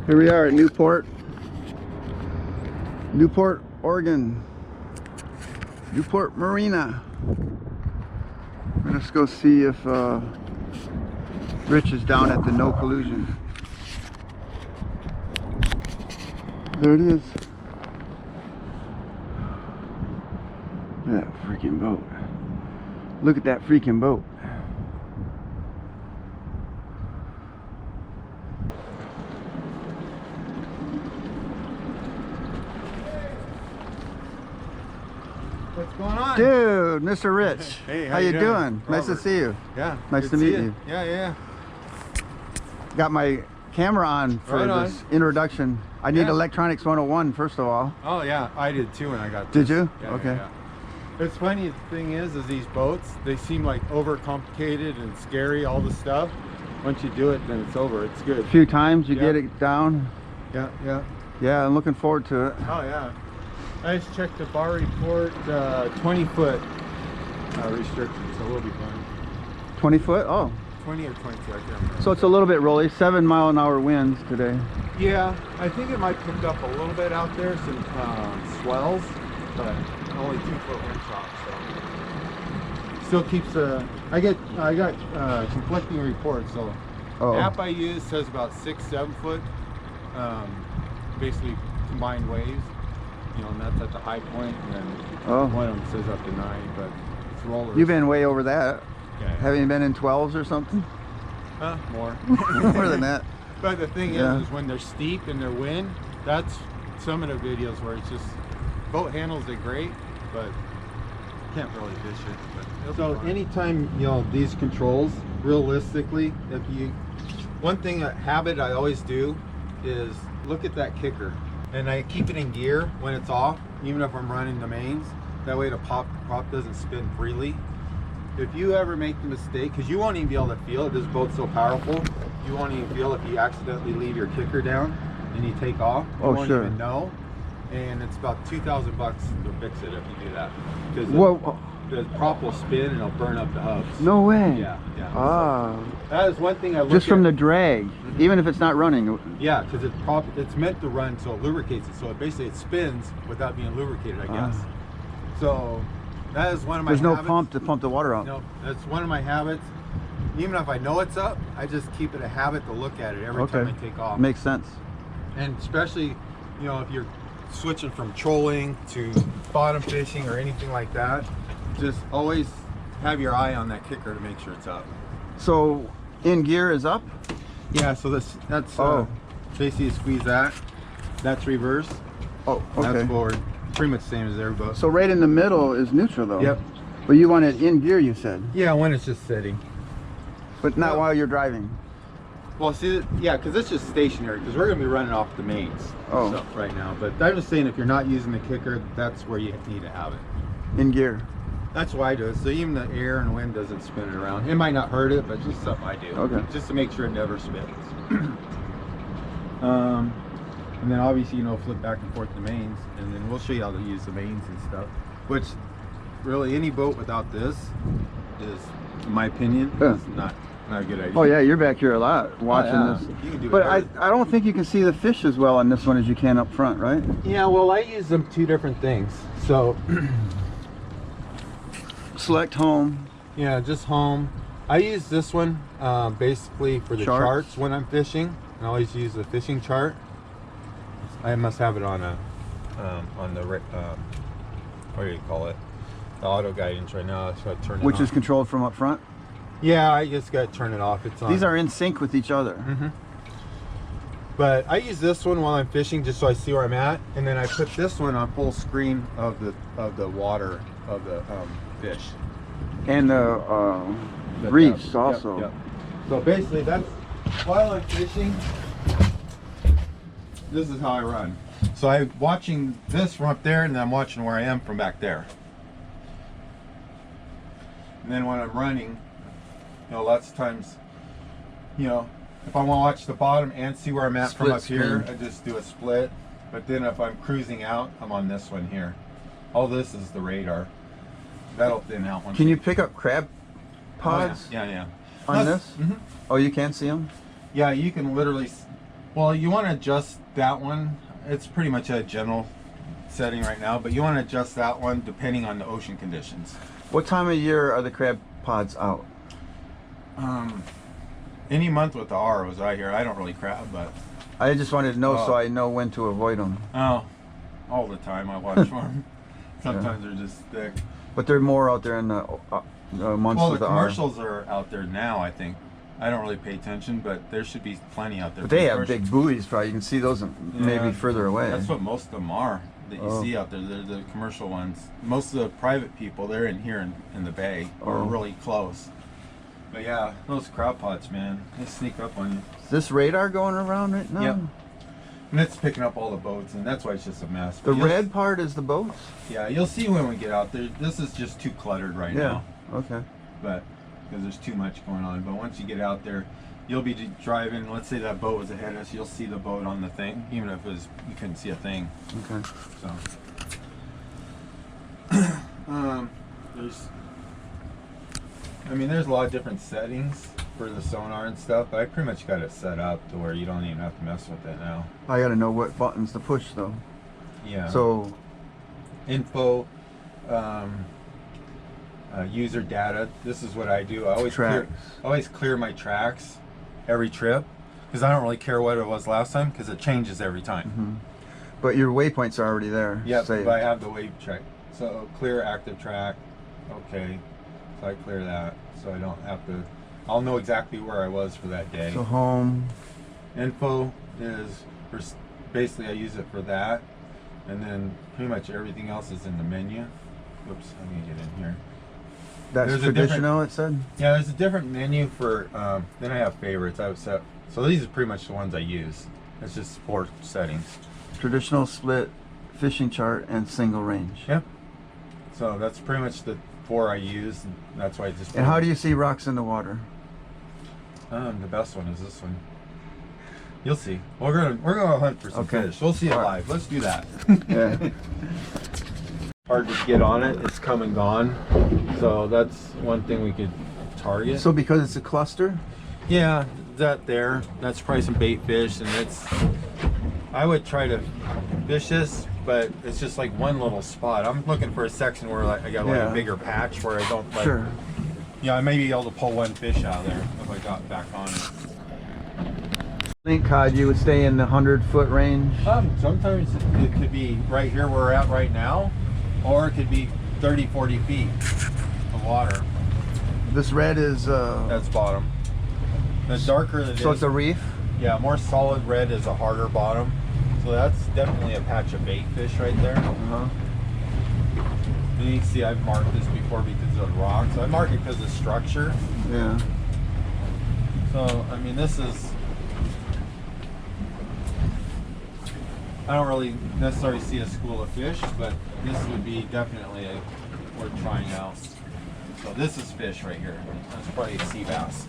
Here we are at Newport, Oregon. Newport Marina. Let's go see if Rich is down at the No Collusion. There it is. Look at that freaking boat. Look at that freaking boat. What's going on? Dude, Mr. Rich. Hey, how you doing? Robert. Nice to see you. Yeah. Nice to meet you. Yeah. Got my camera on for Right this introduction. I need Yeah. Electronics 101 first of all. Oh yeah, I did too when I got Did this. you? Yeah, Okay. Yeah. It's funny, the thing is these boats, they seem like overcomplicated and scary, all the stuff. Once you do it, then it's over. It's good. A few times you Yeah. get it down. Yeah. Yeah, I'm looking forward to it. Oh yeah. I just checked the bar report, 20-foot restriction, so we'll be fine. 20 foot? Oh. 20 or 22, I can't remember. So it's a little bit rolly. 7-mile-an-hour winds today. Yeah, I think it might pick up a little bit out there, some swells, but only 2-foot wind shock, so still keeps I got conflicting reports. So the app I use says about 6-7 foot, basically combined waves, and that's at the high point, and then one of them says up to 9, but it's rollers. You've been way over that. Yeah. Haven't you been in 12s or something? More. More than that. But the thing is when they're steep and they're wind, that's some of the videos where it's just boat handles it great, but can't really fish it. But so anytime these controls, realistically, one habit I always do is look at that kicker, and I keep it in gear when it's off, even if I'm running the mains. That way the prop doesn't spin freely. If you ever make the mistake, because you won't even be able to feel it, this boat's so powerful, you won't even feel if you accidentally leave your kicker down and you take off. You won't even know. And it's about $2,000 to fix it if you do that. Because the prop will spin and it'll burn up the hubs. No way. Yeah. Ah. So that is one thing I look just from at. the drag, even if it's not running. Yeah, because it's meant to run, so it lubricates it. So it spins without being lubricated, I guess. So that is one of my habits. There's no pump to pump the water out. No, that's one of my habits. Even if I know it's up, I just keep it a habit to look at it every time I take off. Makes sense. And especially, if you're switching from trolling to bottom fishing or anything like that, just always have your eye on that kicker to make sure it's up. So in gear is up? Yeah, so that's basically you squeeze that. That's reverse. Oh, okay. That's forward. Pretty much the same as every boat. So right in the middle is neutral though. Yep. But you want it in gear, you said. Yeah, when it's just sitting. But not while you're driving. Well, see, yeah, because it's just stationary, because we're going to be running off the mains stuff right now. But I'm just saying, if you're not using the kicker, that's where you need to have it. In gear. That's why I do it. So even the air and wind doesn't spin it around. It might not hurt it, but just something I do. Okay. Just to make sure it never spins. And then obviously, flip back and forth the mains, and then we'll show you how to use the mains and stuff. Which, really, any boat without this is, in my opinion, is not a good idea. Oh yeah, you're back here a lot watching this. You can do but I don't think you can see the fish as well on this one as you can up front, right? Yeah, well, I use them two different things. So select home. Yeah, just home. I use this one basically for the charts when I'm fishing. I always use the fishing chart. I must have it on on the what do you call it? The auto guidance right now. So I turn it Which on. is controlled from up front? Yeah, I just got to turn it off. It's on. These are in sync with each other. But I use this one while I'm fishing just so I see where I'm at, and then I put this one on full screen of the water of the fish. And the reefs also. Yep. So basically, that's while I'm fishing. This is how I run. So I'm watching this from up there, and then I'm watching where I am from back there. And then when I'm running, lots of times, if I want to watch the bottom and see where I'm at from up here, I just do a split. But then if I'm cruising out, I'm on this one here. All this is the radar. That'll thin out once. Can you pick up crab pods? Yeah. On this? Oh, you can see them? Yeah, you can literally. Well, you want to adjust that one. It's pretty much a general setting right now, but you want to adjust that one depending on the ocean conditions. What time of year are the crab pods out? Any month with the ROs out here. I don't really crab, but I just wanted to know so I know when to avoid them. oh, all the time I watch for them. Sometimes they're just thick. But they're more out there in the months Well, of the the R. commercials are out there now, I think. I don't really pay attention, but there should be plenty out there. But they have big buoys, probably. You can see those maybe further away. That's what most of them are that you see out there. They're the commercial ones. Most of the private people, they're in here in the bay or really close. But yeah, those crab pots, man, they sneak up on you. Is this radar going around right now? Yep. And it's picking up all the boats, and that's why it's just a mess. The red part is the boats? Yeah, you'll see when we get out there. This is just too cluttered right now. Yeah, okay. But because there's too much going on. But once you get out there, you'll be driving. Let's say that boat was ahead of us. You'll see the boat on the thing, even if it was you couldn't see a thing. Okay. So there's a lot of different settings for the sonar and stuff, but I pretty much got it set up to where you don't even have to mess with it now. I got to know what buttons to push though. Yeah. So info, user data. This is what I do. I always clear my tracks every trip because I don't really care what it was last time because it changes every time. Mm-hmm. But your waypoints are already there. Yeah, but I have the wave track. So clear active track. Okay. So I clear that so I don't have to. I'll know exactly where I was for that day. So home. Info is for, basically I use it for that, and then pretty much everything else is in the menu. Oops, let me get in here. That's traditional, it said? Yeah, there's a different menu for, then I have favorites. I would set, so these are pretty much the ones I use. It's just sport settings. Traditional, split, fishing chart, and single range. Yep. So that's pretty much the 4 I use. And that's why I just. And how do you see rocks in the water? The best one is this one. You'll see. We're gonna hunt for some fish. We'll see it live. Let's do that. Yeah. Hard to get on it. It's come and gone. So that's one thing we could target. So because it's a cluster? Yeah, that there. That's probably some bait fish, and it's. I would try to fish this, but it's just like one little spot. I'm looking for a section where like I got like a bigger patch where I don't like. Sure. Yeah, I may be able to pull one fish out of there if I got back on it. Link cod, you would stay in the 100-foot range? Sometimes it could be right here where we're at right now, or it could be 30, 40 feet of water. This red is... That's bottom. The darker it is... So it's a reef? Yeah, more solid red is a harder bottom. So that's definitely a patch of bait fish right there. Uh-huh. And you can see I've marked this before because of the rocks. I mark it because of structure. Yeah. So, I mean, this is... I don't really necessarily see a school of fish, but this would be definitely worth trying out. So this is fish right here. That's probably a sea bass.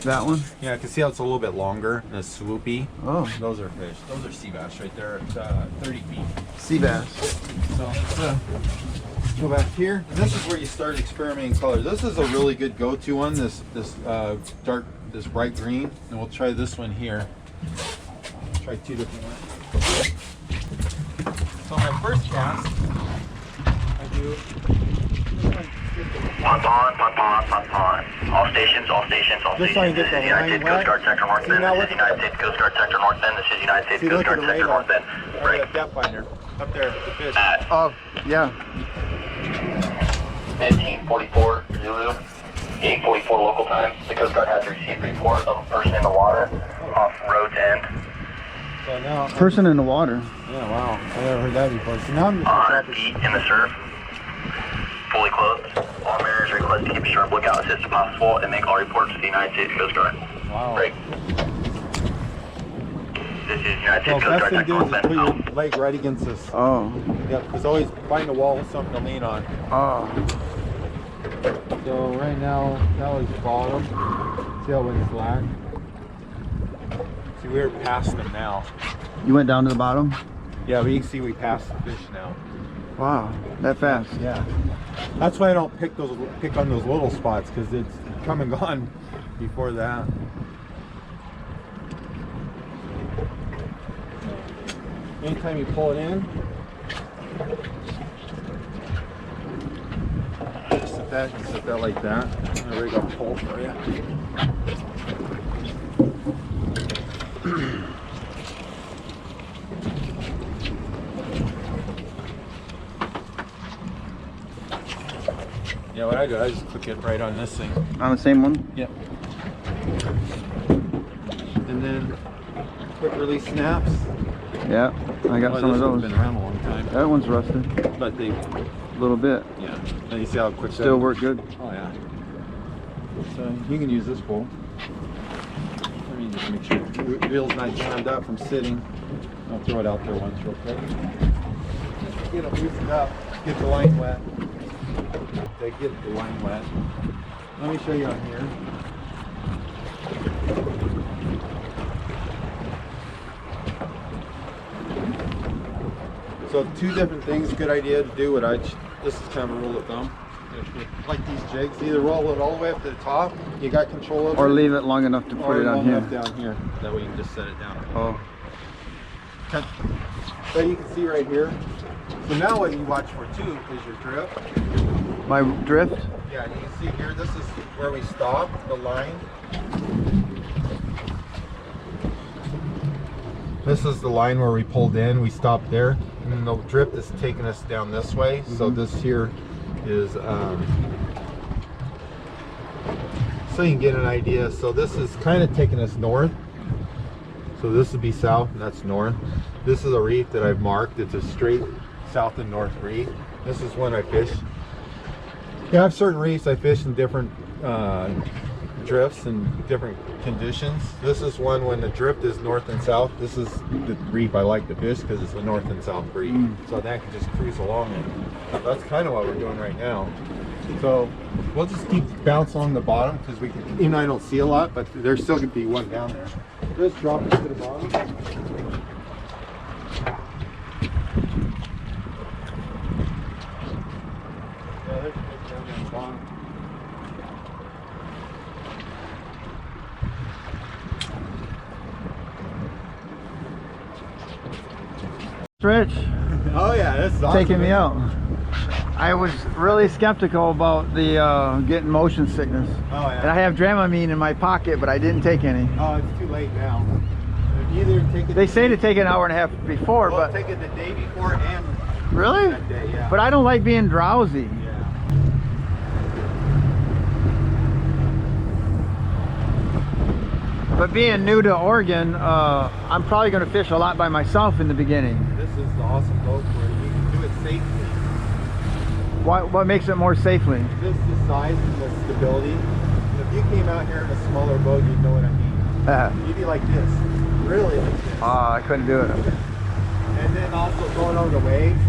That one? Yeah, I can see how it's a little bit longer and it's swoopy. Oh. Those are fish. Those are sea bass right there at 30 feet. Sea bass. So let's go back here. And this is where you start experimenting colors. This is a really good go-to one, this bright green. And we'll try this one here. Try 2 different ones. So my first cast, I do... Punt on. All stations. Just so you get the United States Coast Guard Sector North Bend. This is United States Coast Guard Sector North Bend. This is United States Coast Guard Sector North Bend. Break. Depth finder. Up there, the fish. Oh, yeah. 1544 Zulu. 844 local time. The Coast Guard has received report of a person in the water off road's end. So now, Person in the water. Yeah, wow. I never heard that before. So now I'm just 100 feet in the surf. Fully closed. All mariners request to keep a sharp lookout as soon as possible and make all reports to the United States Coast Guard. Wow. Break. This is United States Coast So best Guard thing to do Sector is North just put Bend. your leg right against this. Oh. Yeah, because always find a wall with something to lean on. Oh. So right now, that was bottom. See how it's slack? See, we're past them now. You went down to the bottom? Yeah, but you can see we passed the fish now. Wow, that fast? Yeah. That's why I don't pick on those little spots, because it's come and gone before that. anytime you pull it in, just set that like that. I'm gonna rig a pole for you. Yeah, what I do, I just click it right on this thing. On the same one? Yep. And then quick release snaps. Yeah, I got some of those. Been around a long time. That one's rusted. But they, A little bit. yeah. And you see how quick Still that, work good. oh yeah. So you can use this pole. Let me just make sure the wheel's not jammed up from sitting. I'll throw it out there once real quick. Get it loosened up. Get the line wet. They get the line wet. Let me show you on here. So two different things. Good idea to do what this is kind of a rule of thumb. Like these jigs, either roll it all the way up to the top, you got control over it. Or leave it long enough to put it on here. Down here. That way you can just set it down. Oh. Okay. So you can see right here. So now what you watch for too is your drift. My drift? Yeah, you can see here, this is where we stop, the line. This is the line where we pulled in, we stopped there. And then the drift is taking us down this way. So this here is, so you can get an idea. So this is kind of taking us north. So this would be south and that's north. This is a reef that I've marked. It's a straight south and north reef. This is one I fish. Yeah, I have certain reefs I fish in different drifts and different conditions. This is one when the drift is north and south. This is the reef I like to fish because it's a north and south reef. So that can just cruise along it. That's kind of what we're doing right now. So we'll just keep bounce along the bottom because we can, even though I don't see a lot, but there's still gonna be one down there. Just drop it to the bottom. Rich, Oh yeah, this is awesome. taking me out. I was really skeptical about the getting motion sickness. Oh yeah. And I have Dramamine in my pocket, but I didn't take any. Oh, it's too late now. Either take it. They say to take it an hour and a half before, Well, but take it the day before and really? that day, yeah. But I don't like being drowsy. Yeah. But being new to Oregon, I'm probably going to fish a lot by myself in the beginning. This is the awesome boat where you can do it safely. What makes it more safely? Just the size and the stability. If you came out here in a smaller boat, you'd know what I mean. You'd be like this, really like this. I couldn't do it. And then also going over the waves.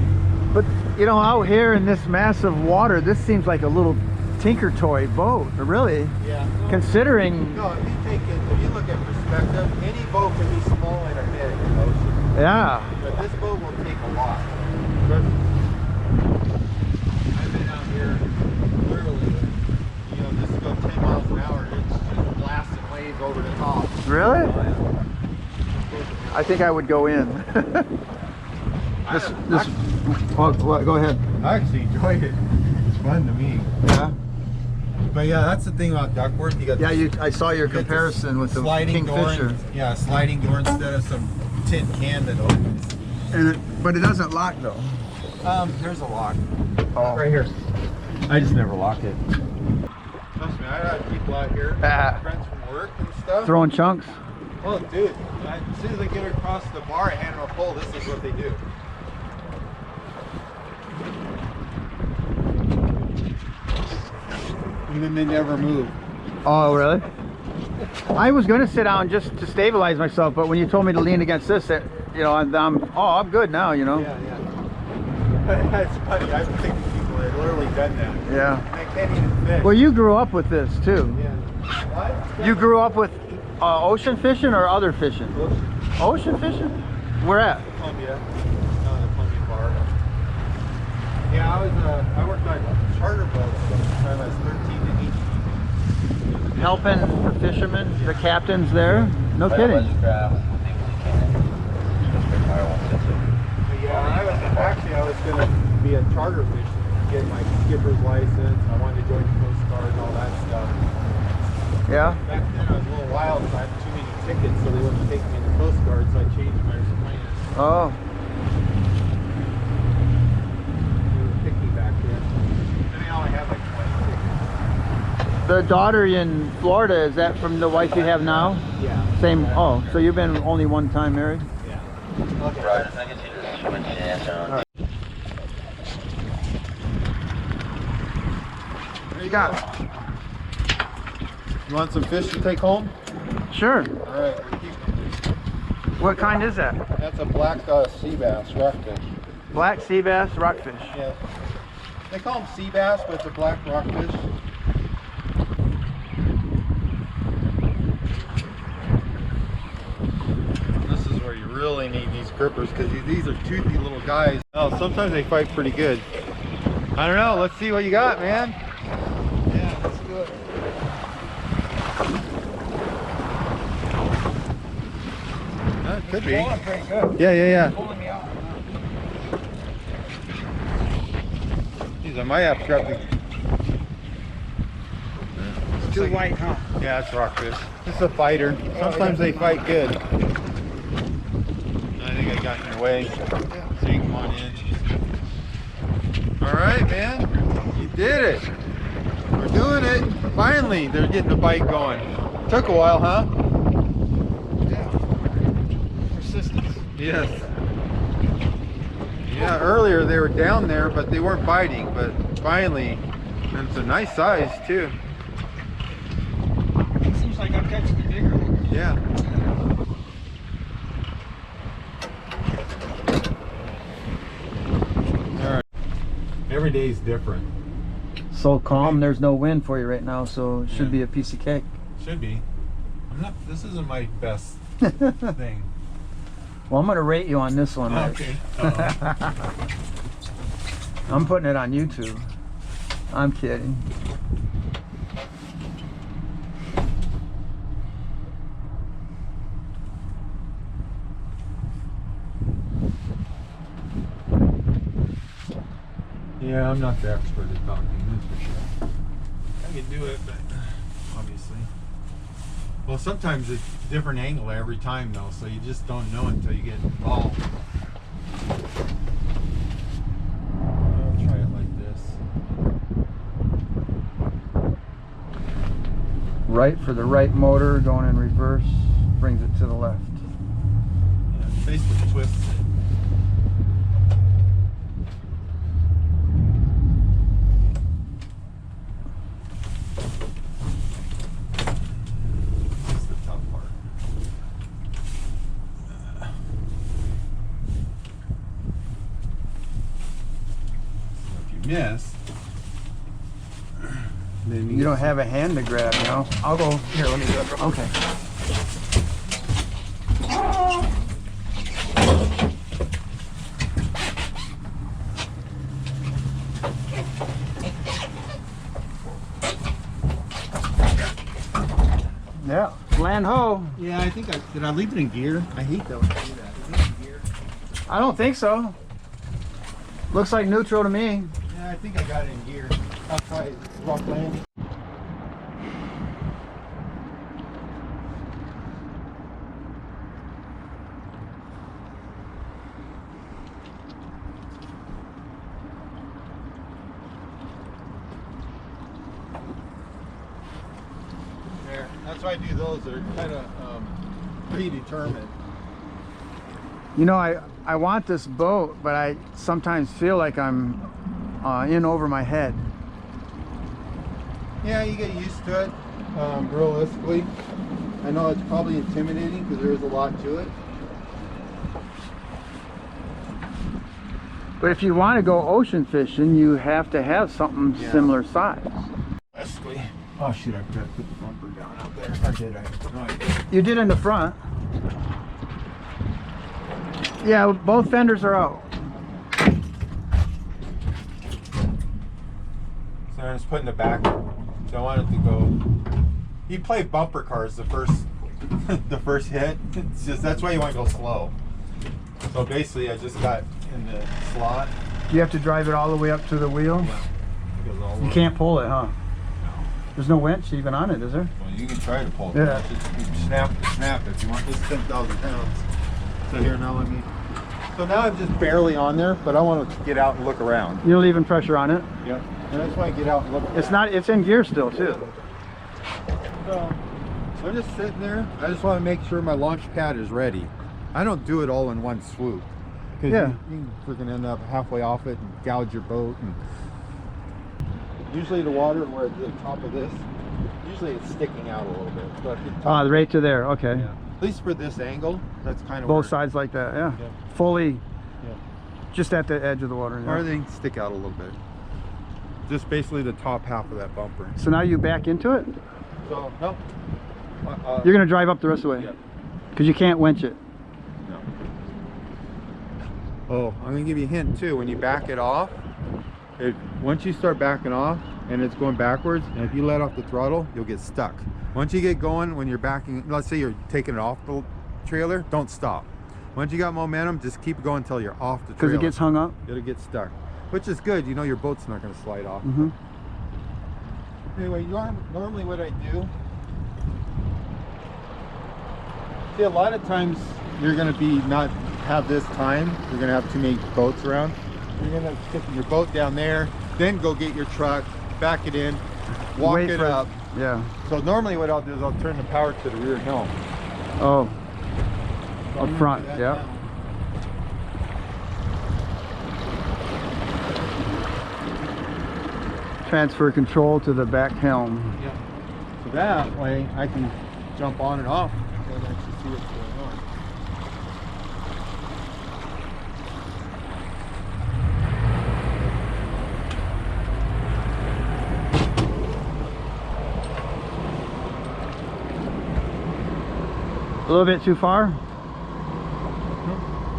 But you know, out here in this massive water, this seems like a little tinker toy boat, really. Yeah. Considering. No, if you look at perspective, any boat can be small and a big in the ocean. Yeah. But this boat will take a lot. I've been out here literally, you know, just go 10 miles an hour, it's just blasting waves over the top. Really? Oh, yeah. I think I would go in. Go ahead. I actually enjoyed it. It's fun to me. Yeah. But yeah, that's the thing about Duckworth. You got I saw your comparison with the sliding door. Kingfisher. Yeah, sliding door instead of some tin can that opens. But it doesn't lock though. There's a lock. Oh. Right here. I just never lock it. Trust me, I have people out here, friends from work and stuff. Throwing chunks. Oh, dude! As soon as I get across the bar, I hand them a pole. This is what they do. And then they never move. Oh, really? I was going to sit down just to stabilize myself, but when you told me to lean against this, you know, I'm good now, you know. Yeah, yeah. That's funny. I've seen people that literally done that. Yeah. And they can't even fish. Well, you grew up with this too. Yeah. What? You grew up with ocean fishing or other fishing? Ocean. Ocean fishing? Where at? Columbia. The Columbia bar. Yeah, I worked on charter boats from the time I was 13 to 18. Helping the fishermen, the captains there? No kidding. Yeah, I was gonna be a charter fisherman, get my skipper's license. I wanted to join the Coast Guard and all that stuff. Yeah. Back then I was a little wild, so I had too many tickets, so they wouldn't take me in the Coast Guard, so I changed my plans. Oh. They were picky back then. I mean, I only had like 20 tickets. The daughter in Florida, is that from the wife you have now? Yeah. Same. Oh, so you've been only one time married? Yeah. Okay. Right, I get you to switch in. All right. What you got? You want some fish to take home? Sure. All right. We're keeping What kind is that? That's a black sea bass, rockfish. Black sea bass, rockfish. Yeah. They call them sea bass, but it's a black rockfish. This is where you really need these grippers because these are toothy little guys. Oh, sometimes they fight pretty good. I don't know. Let's see what you got, man. Yeah, let's do it. It could be. Pretty good. Yeah. Pulling me out. Jeez, I might have to grab the... It's too white, huh? Yeah, it's rockfish. This is a fighter. Sometimes they fight good. I think I got in your way. So you come on in. All right, man. You did it. We're doing it. Finally, they're getting the bite going. Took a while, huh? Persistence. Yes. Yeah, earlier they were down there, but they weren't biting. But finally, and it's a nice size too. Seems like I'm catching a bigger one. Yeah. All right. Every day is different. So calm, there's no wind for you right now, so it should be a piece of cake. Should be. This isn't my best thing. Well, I'm gonna rate you on this one. Okay. I'm putting it on YouTube. I'm kidding. Yeah, I'm not the expert at talking, that's for sure. I can do it, but obviously. Well, sometimes it's a different angle every time though, so you just don't know until you get involved. I'll try it like this. Right for the right motor, going in reverse, brings it to the left. Yeah, basically twists it. That's the tough part. So if you miss, then You don't have a hand to grab, you know? I'll go, here, let me grab it. Okay. Yeah, land ho. Yeah, I think did I leave it in gear? I hate that when I do that. Is it in gear? I don't think so. Looks like neutral to me. Yeah, I think I got it in gear. I'll try it. Rock land. There. That's why I do those. They're kind of predetermined. You know, I want this boat, but I sometimes feel like I'm in over my head. Yeah, you get used to it, realistically. I know it's probably intimidating because there is a lot to it. But if you want to go ocean fishing, you have to have something similar size. Basically. Oh shoot, I forgot to put the bumper down out there. Or did I? No, I didn't. You did in the front. Yeah, both fenders are out. So I'm just putting the back. So I want it to go. You play bumper cars the first the first hit. It's just that's why you want to go slow. So basically I just got in the slot. You have to drive it all the way up to the wheel? Yeah. Goes all You over. can't pull it, huh? There's no winch even on it, is there? Well, you can try to pull it. Yeah. Just snap if you want. This is 10,000 pounds. So here, now let me. So now I'm just barely on there, but I want to get out and look around. You're leaving pressure on it. Yep. And I just want to get out and look around. It's not. It's in gear still too. So I'm just sitting there. I just want to make sure my launch pad is ready. I don't do it all in one swoop. Because Yeah. you can freaking end up halfway off it and gouge your boat. And usually the water, where at the top of this, usually it's sticking out a little bit. But Right to there. Okay. yeah. At least for this angle, that's kind of Both sides like that. Yeah. Yeah. Fully. Yeah. Just at the edge of the water. Yeah. Or they stick out a little bit. Just basically the top half of that bumper. So now you back into it. So no. You're gonna drive up the rest of the way. Yeah. Because you can't winch it. No. Oh, I'm gonna give you a hint too. When you back it off, once you start backing off and it's going backwards, and if you let off the throttle, you'll get stuck. Once you get going, when you're backing, let's say you're taking it off the trailer, don't stop. Once you got momentum, just keep going until you're off the trailer. Because it gets hung up. It'll get stuck, which is good. You know your boat's not going to slide off. Mm-hmm. Anyway, normally what I do, see, a lot of times you're going to not have this time. You're going to have too many boats around. You're going to stick your boat down there, then go get your truck, back it in, walk Wait it for up. Yeah. So normally what I'll do is I'll turn the power to the rear helm. Oh. So Up I'm gonna front, do that yeah. now. Transfer control to the back helm. Yeah. So that way I can jump on and off and actually see what's going on. A little bit too far.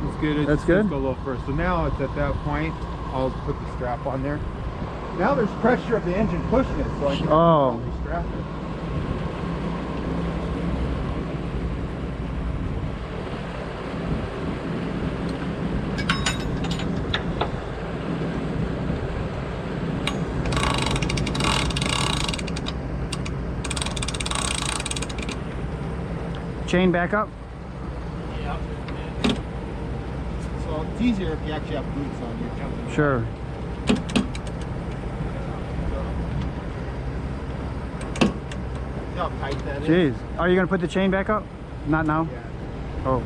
That's good. It's That's good? just go a little first. So now it's at that point, I'll put the strap on there. Now there's pressure of the engine pushing it, so I can strap it. Chain back up. Yeah. So it's easier if you actually have boots on. You're jumping. Sure. See how tight that is? Jeez. Are you gonna put the chain back up? Not now. Yeah. Oh.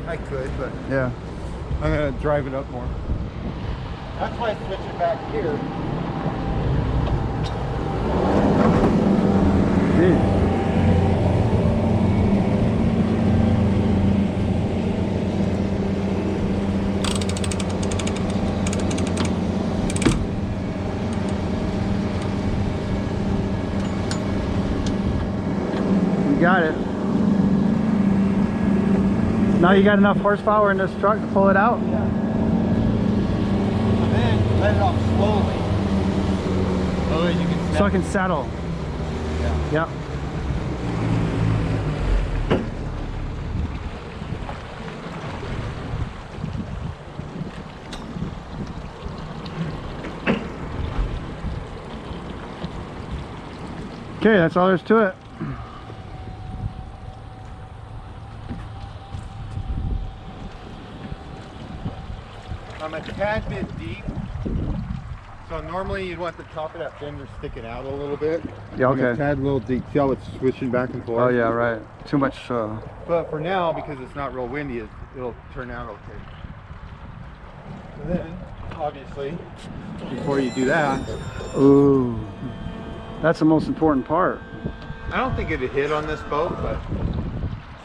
I could, but Yeah. I'm gonna drive it up more. That's why I switch it back here. Jeez. Got it. Now you got enough horsepower in this truck to pull it out? Yeah. So then let it off slowly. So that you can So it can settle. Yeah. Yep. Okay, that's all there's to it. I'm a tad bit deep. So normally you'd want the top of that fender sticking out a little bit. Yeah, I'm a okay. tad little deep. See how it's swishing back and forth? Oh yeah, right. Too much. But for now, because it's not real windy, it'll turn out okay. So then, obviously, before you do that, Ooh, that's the most important part. I don't think it'd hit on this boat, but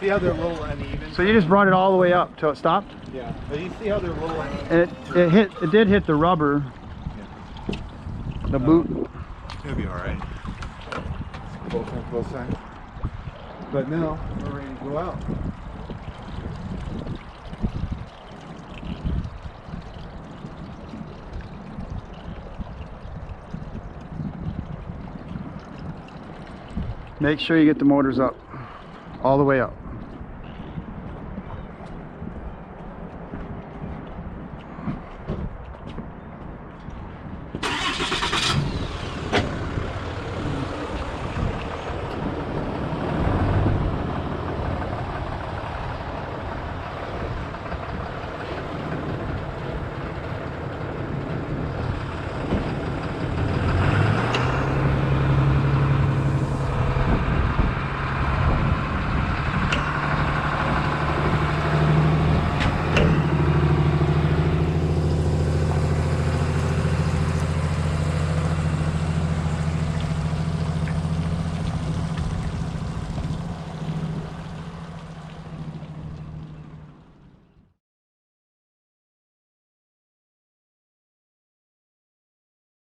see how they're a little uneven? So you just brought it all the way up till it stopped, Yeah, but you see how they're a little uneven? and it did hit the rubber, the boot. It'll be all right. Both on both sides. But now we're ready to go out. Make sure you get the motors up, all the way up.